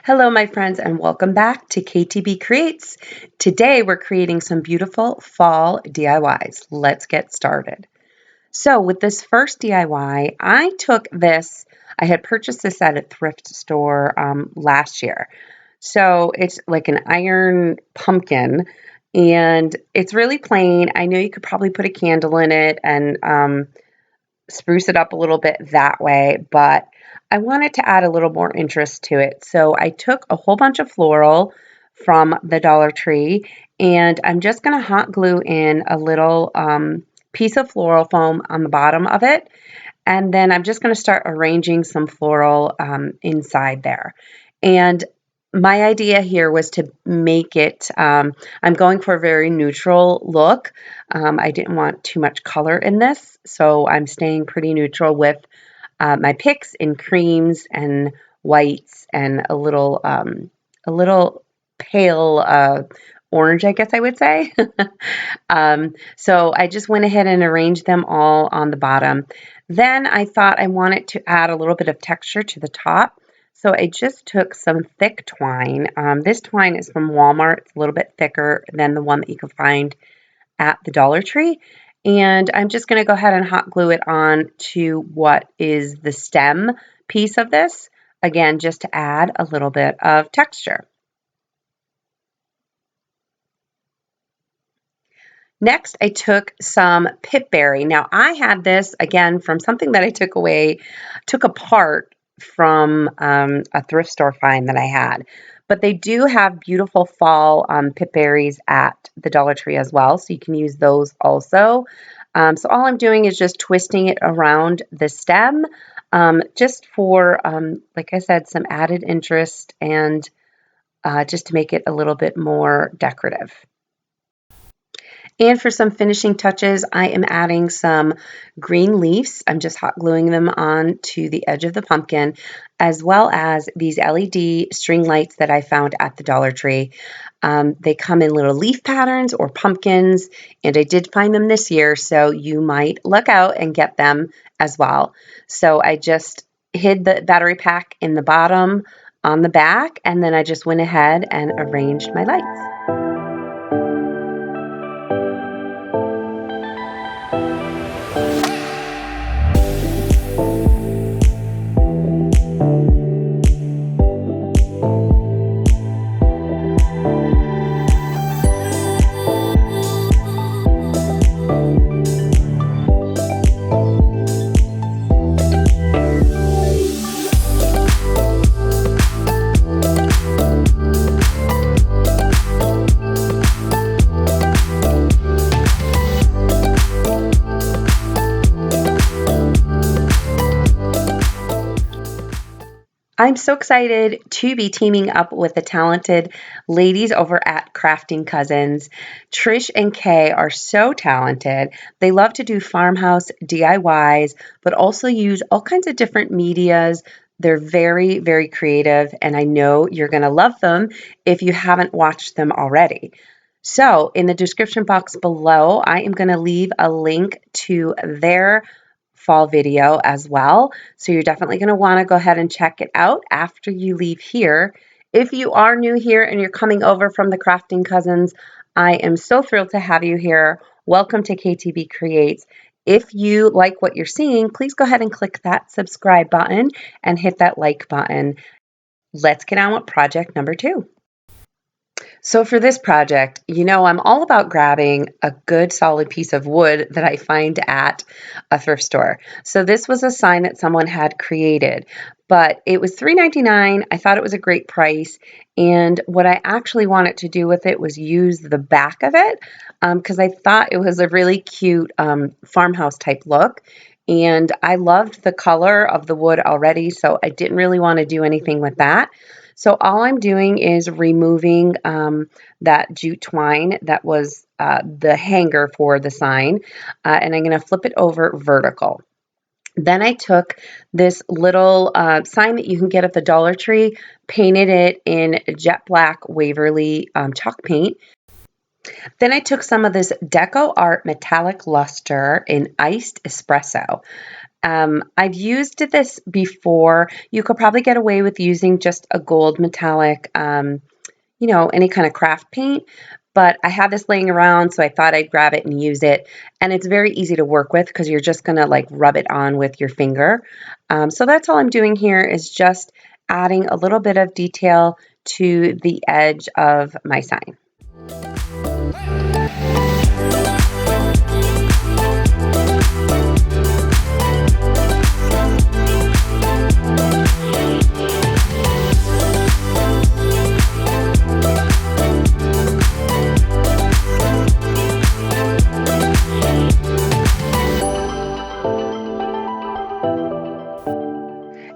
Hello, my friends, and welcome back to KTB Creates. Today, we're creating some beautiful fall DIYs. Let's get started. So, with this first DIY, I took this, I had purchased this at a thrift store last year. So, it's like an iron pumpkin, and it's really plain. I know you could probably put a candle in it and spruce it up a little bit that way, but I wanted to add a little more interest to it. So I took a whole bunch of floral from the Dollar Tree, and I'm just going to hot glue in a little piece of floral foam on the bottom of it. And then I'm just going to start arranging some floral inside there. And my idea here was to make it, I'm going for a very neutral look. I didn't want too much color in this, so I'm staying pretty neutral with my picks in creams and whites and a little pale orange, I guess I would say. So I just went ahead and arranged them all on the bottom. Then I thought I wanted to add a little bit of texture to the top. So I just took some thick twine. This twine is from Walmart. It's a little bit thicker than the one that you can find at the Dollar Tree. And I'm just going to go ahead and hot glue it on to what is the stem piece of this. Again, just to add a little bit of texture. Next, I took some pipberry. Now, I had this, again, from something that I took apart from a thrift store find that I had. But they do have beautiful fall pipberries at the Dollar Tree as well, so you can use those also. So all I'm doing is just twisting it around the stem, just for, like I said, some added interest and just to make it a little bit more decorative. And for some finishing touches, I am adding some green leaves. I'm just hot gluing them on to the edge of the pumpkin, as well as these LED string lights that I found at the Dollar Tree. They come in little leaf patterns or pumpkins, and I did find them this year, so you might look out and get them as well. So I just hid the battery pack in the bottom on the back, and then I just went ahead and arranged my lights. I'm so excited to be teaming up with the talented ladies over at Crafting Cousins. Trish and Kay are so talented. They love to do farmhouse DIYs, but also use all kinds of different medias. They're very, very creative, and I know you're going to love them if you haven't watched them already. So, in the description box below, I am going to leave a link to their fall video as well. So you're definitely going to want to go ahead and check it out after you leave here. If you are new here and you're coming over from the Crafting Cousins, I am so thrilled to have you here. Welcome to KTB Creates. If you like what you're seeing, please go ahead and click that subscribe button and hit that like button. Let's get on with project number 2. So for this project, I'm all about grabbing a good solid piece of wood that I find at a thrift store. So this was a sign that someone had created, but it was $3.99. I thought it was a great price. And what I actually wanted to do with it was use the back of it because I thought it was a really cute farmhouse type look. And I loved the color of the wood already, so I didn't really want to do anything with that. So all I'm doing is removing that jute twine that was the hanger for the sign, and I'm going to flip it over vertical. Then I took this little sign that you can get at the Dollar Tree, painted it in jet black Waverly chalk paint. Then I took some of this Deco Art metallic luster in iced espresso. I've used this before. You could probably get away with using just a gold metallic, any kind of craft paint, but I had this laying around, so I thought I'd grab it and use it. And it's very easy to work with because you're just gonna like rub it on with your finger. So that's all I'm doing here is just adding a little bit of detail to the edge of my sign.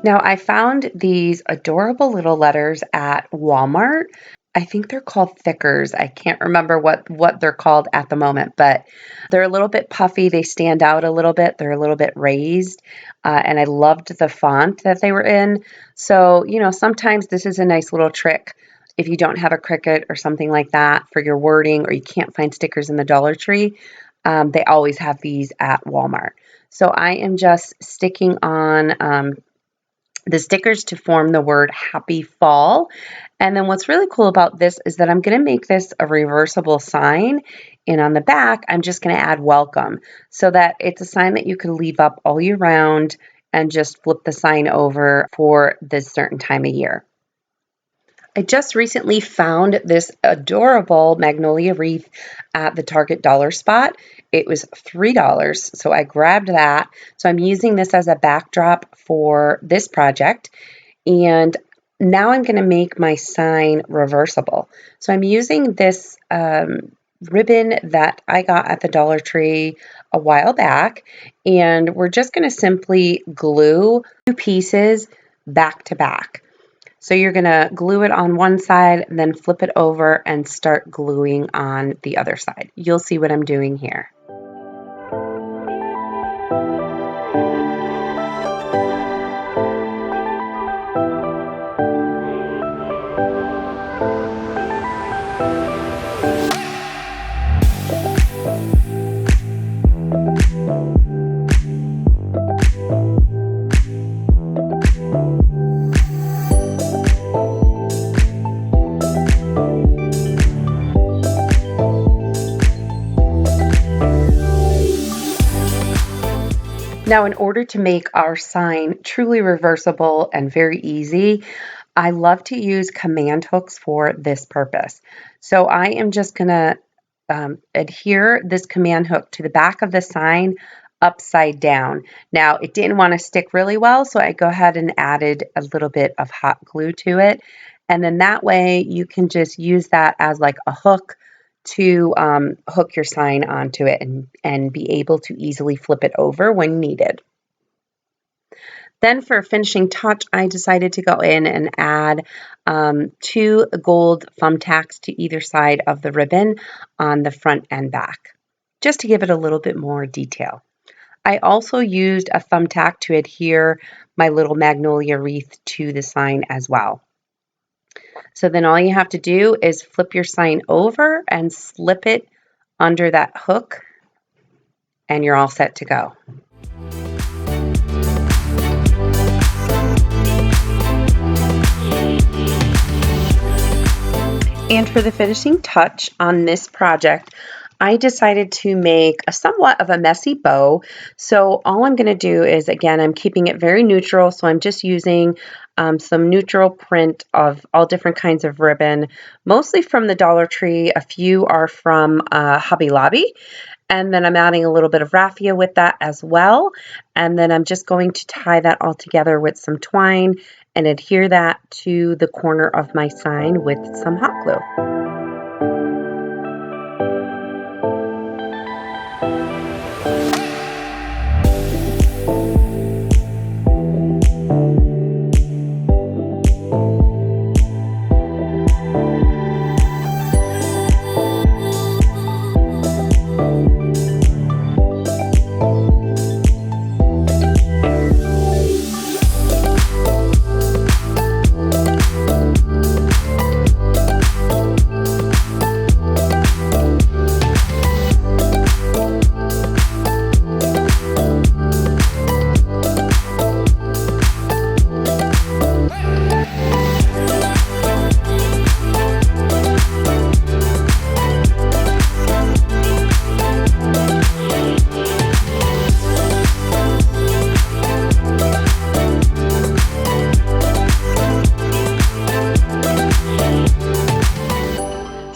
Now, I found these adorable little letters at Walmart. I think they're called thickers. I can't remember what they're called at the moment, but they're a little bit puffy. They stand out a little bit. They're a little bit raised, and I loved the font that they were in. So, sometimes this is a nice little trick if you don't have a Cricut or something like that for your wording, or you can't find stickers in the Dollar Tree. They always have these at Walmart. So I am just sticking on the stickers to form the word happy fall. And then what's really cool about this is that I'm going to make this a reversible sign. And on the back, I'm just going to add welcome so that it's a sign that you can leave up all year round and just flip the sign over for this certain time of year. I just recently found this adorable magnolia wreath at the Target dollar spot. It was $3, so I grabbed that. So I'm using this as a backdrop for this project. And now I'm going to make my sign reversible. So I'm using this ribbon that I got at the Dollar Tree a while back. And we're just going to simply glue 2 pieces back to back. So you're going to glue it on one side, then flip it over and start gluing on the other side. You'll see what I'm doing here. Now, in order to make our sign truly reversible and very easy, I love to use command hooks for this purpose. So I am just going to adhere this command hook to the back of the sign upside down. Now, it didn't want to stick really well, so I go ahead and added a little bit of hot glue to it. And then that way you can just use that as like a hook to hook your sign onto it and be able to easily flip it over when needed. Then for a finishing touch, I decided to go in and add 2 gold thumbtacks to either side of the ribbon on the front and back, just to give it a little bit more detail. I also used a thumbtack to adhere my little magnolia wreath to the sign as well. So then all you have to do is flip your sign over and slip it under that hook, and you're all set to go. And for the finishing touch on this project, I decided to make a somewhat of a messy bow. So all I'm going to do is, again, I'm keeping it very neutral. So I'm just using some neutral print of all different kinds of ribbon, mostly from the Dollar Tree. A few are from Hobby Lobby. And then I'm adding a little bit of raffia with that as well. And then I'm just going to tie that all together with some twine and adhere that to the corner of my sign with some hot glue.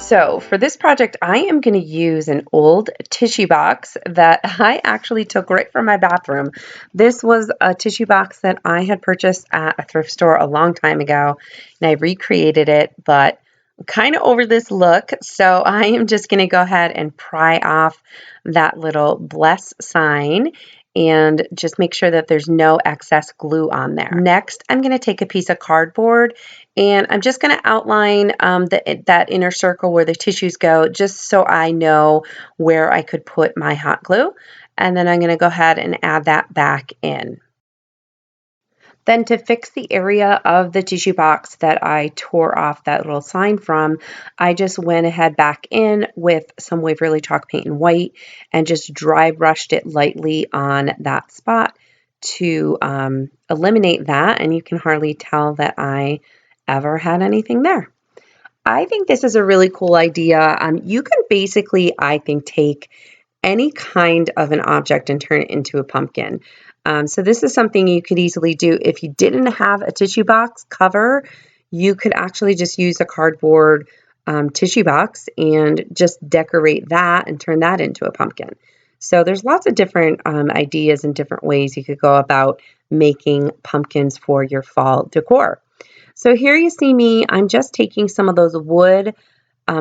So for this project, I am going to use an old tissue box that I actually took right from my bathroom. This was a tissue box that I had purchased at a thrift store a long time ago, and I recreated it, but I'm kind of over this look, so I am just going to go ahead and pry off that little bless sign and just make sure that there's no excess glue on there. Next, I'm going to take a piece of cardboard and I'm just going to outline that inner circle where the tissues go, just so I know where I could put my hot glue. And then I'm going to go ahead and add that back in. Then to fix the area of the tissue box that I tore off that little sign from, I just went ahead back in with some Waverly chalk paint in white and just dry brushed it lightly on that spot to eliminate that. And you can hardly tell that I ever had anything there. I think this is a really cool idea. You can basically, I think, take any kind of an object and turn it into a pumpkin. So this is something you could easily do. If you didn't have a tissue box cover, you could actually just use a cardboard tissue box and just decorate that and turn that into a pumpkin. So there's lots of different ideas and different ways you could go about making pumpkins for your fall decor. So here you see me, I'm just taking some of those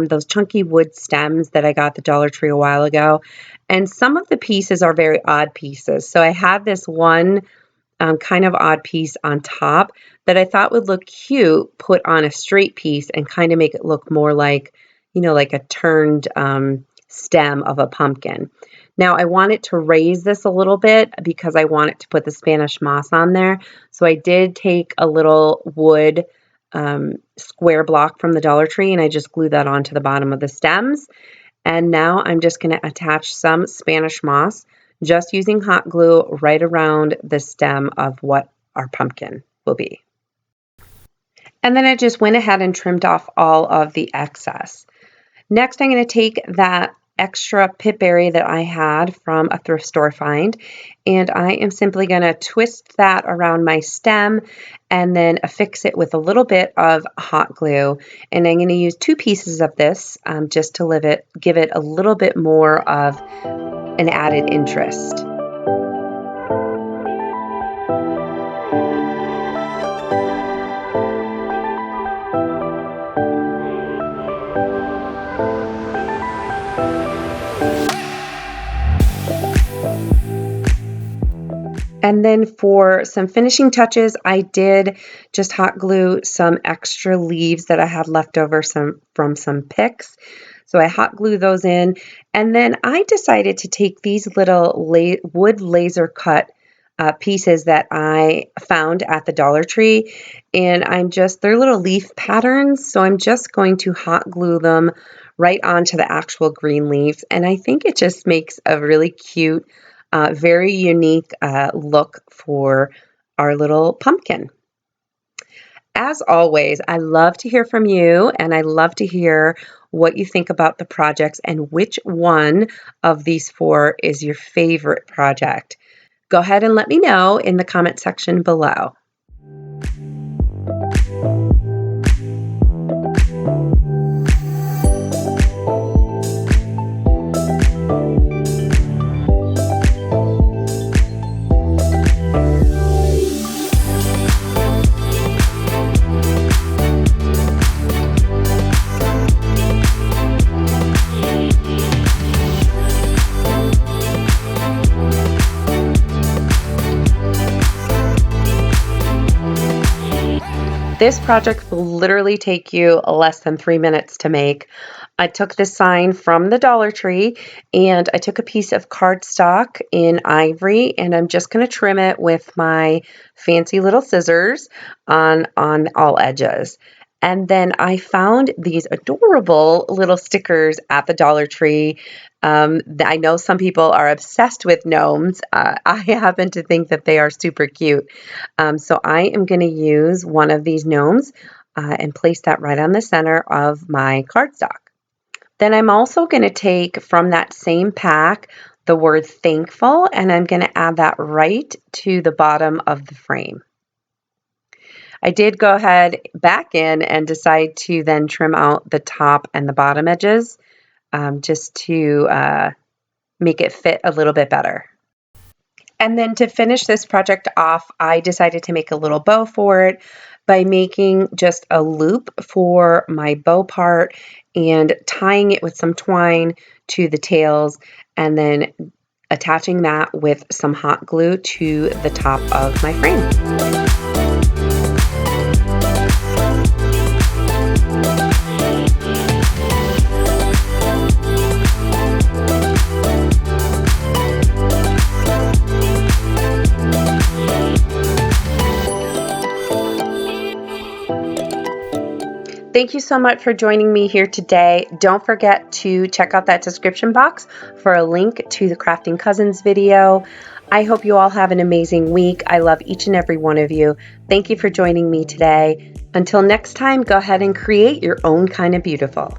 those chunky wood stems that I got at the Dollar Tree a while ago. And some of the pieces are very odd pieces. So I had this one kind of odd piece on top that I thought would look cute put on a straight piece and kind of make it look more like, like a turned stem of a pumpkin. Now I want it to raise this a little bit because I want it to put the Spanish moss on there. So I did take a little wood square block from the Dollar Tree and I just glued that onto the bottom of the stems. And now I'm just going to attach some Spanish moss, just using hot glue right around the stem of what our pumpkin will be. And then I just went ahead and trimmed off all of the excess. Next, I'm going to take that extra pipberry that I had from a thrift store find, and I am simply going to twist that around my stem and then affix it with a little bit of hot glue. And I'm going to use 2 pieces of this just to give it a little bit more of an added interest. And then for some finishing touches, I did just hot glue some extra leaves that I had left over from some picks. So I hot glued those in. And then I decided to take these little wood laser cut pieces that I found at the Dollar Tree. And they're little leaf patterns. So I'm just going to hot glue them right onto the actual green leaves. And I think it just makes a really cute very unique look for our little pumpkin. As always, I love to hear from you and I love to hear what you think about the projects and which one of these 4 is your favorite project. Go ahead and let me know in the comment section below. This project will literally take you less than 3 minutes to make. I took this sign from the Dollar Tree and I took a piece of cardstock in ivory and I'm just going to trim it with my fancy little scissors on all edges. And then I found these adorable little stickers at the Dollar Tree. I know some people are obsessed with gnomes. I happen to think that they are super cute. So I am going to use one of these gnomes and place that right on the center of my cardstock. Then I'm also going to take from that same pack the word thankful and I'm going to add that right to the bottom of the frame. I did go ahead back in and decide to then trim out the top and the bottom edges just to make it fit a little bit better. And then to finish this project off, I decided to make a little bow for it by making just a loop for my bow part and tying it with some twine to the tails and then attaching that with some hot glue to the top of my frame. Thank you so much for joining me here today. Don't forget to check out that description box for a link to the Crafting Cousins video. I hope you all have an amazing week. I love each and every one of you. Thank you for joining me today. Until next time, go ahead and create your own kind of beautiful.